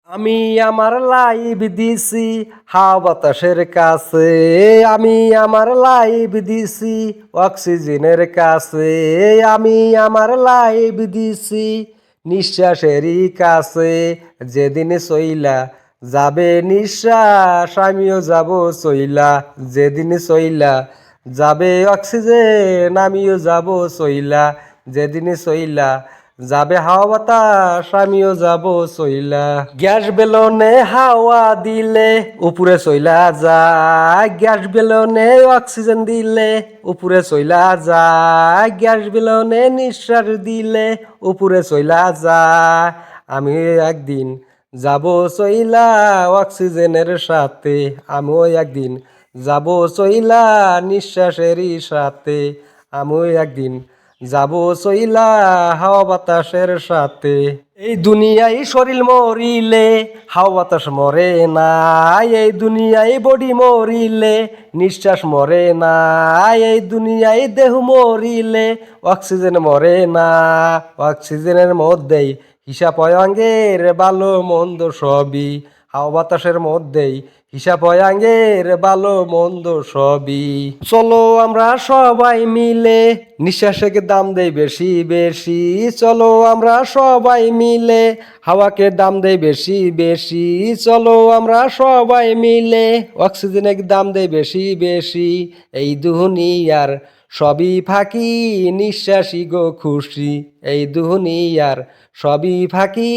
আমি আমার লাইভ দিছি হাওয়া বাতাসের কাছে। আমি আমার লাইভ দিছি অক্সিজেনের কাছে। আমি আমার লাইভ দিছি নিঃশ্বাসেরই কাছে। যেদিন সইলা যাবে নিঃশ্বাস আমিও যাব সইলা। যেদিন সইলা যাবে অক্সিজেন আমিও যাব সইলা। যেদিন সইলা যাবে হাওয়া বাতাস আমিও যাব সইলা। গ্যাস বেলনে হাওয়া দিলে উপরে সইলা যায়। গ্যাস বেলনে অক্সিজেন দিলে উপরে সইলা যায়। গ্যাস বেলনে নিঃশ্বাস দিলে উপরে সইলা যায়। আমি একদিন যাব সইলা অক্সিজেনের সাথে। আমিও একদিন যাব সইলা নিঃশ্বাসেরই সাথে। আমিও একদিন যাব সইলা হাওয়া বাতাসের সাথে। এই দুনিয়ায় শরীর মরিলে হাওয়া বাতাস মরে না। এই দুনিয়ায় বডি মরিলে নিঃশ্বাস মরে না। এই দুনিয়ায় দেহ মরিলে অক্সিজেন মরে না। অক্সিজেনের মধ্যেই হিসাব হয় অঙ্গের ভালো মন্দ সবই। হাওয়া বাতাসের মধ্যেই হিসাব হয় অঙ্গের ভালো মন্দ সবই। চলো আমরা সবাই মিলে নিঃশ্বাসকে দাম দেই বেশি বেশি। চলো আমরা সবাই মিলে হাওয়াকে দাম দেই বেশি বেশি। চলো আমরা সবাই মিলে অক্সিজেনের দাম দেই বেশি বেশি। এই দুনিয়ার সবই ফাঁকি নিঃশ্বাসী গো খুশি। এই দুনিয়ার সবই ফাঁকি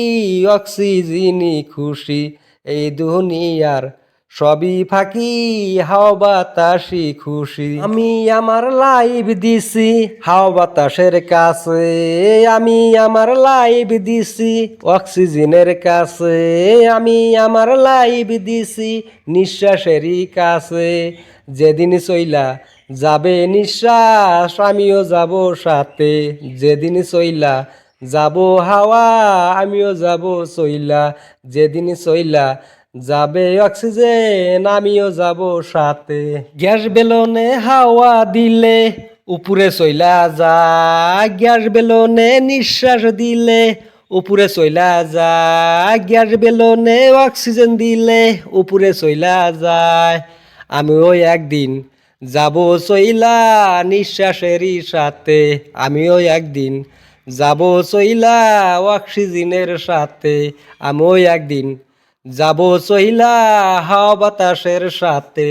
অক্সিজেনই খুশি। এই দুনিয়ার সবই ফাঁকি হাওয়া বাতাসই খুশি। আমি আমার লাইভ দিছি হাওয়া বাতাসের কাছে। আমি আমার লাইভ দিছি অক্সিজেনের কাছে। আমি আমার লাইভ দিছি নিঃশ্বাসেরই কাছে। যেদিন সইলা যাবে নিঃশ্বাস আমিও যাব সাথে। যেদিন সইলা যাব হাওয়া আমিও যাব সইলা। যেদিন সইলা যাবে অক্সিজেন আমিও যাব সাথে। গ্যাস বেলনে হাওয়া দিলে উপরে চইলা যায়। গ্যাস বেলনে নিঃশ্বাস দিলে উপরে চইলা যায়। গ্যাস বেলনে অক্সিজেন দিলে উপরে চইলা যায়। আমিও একদিন যাব চইলা নিঃশ্বাসেরই সাথে। আমিও একদিন যাব চইলা অক্সিজেনের সাথে। আমিও একদিন যাব চইলা হাওয়া বাতাসের সাথে।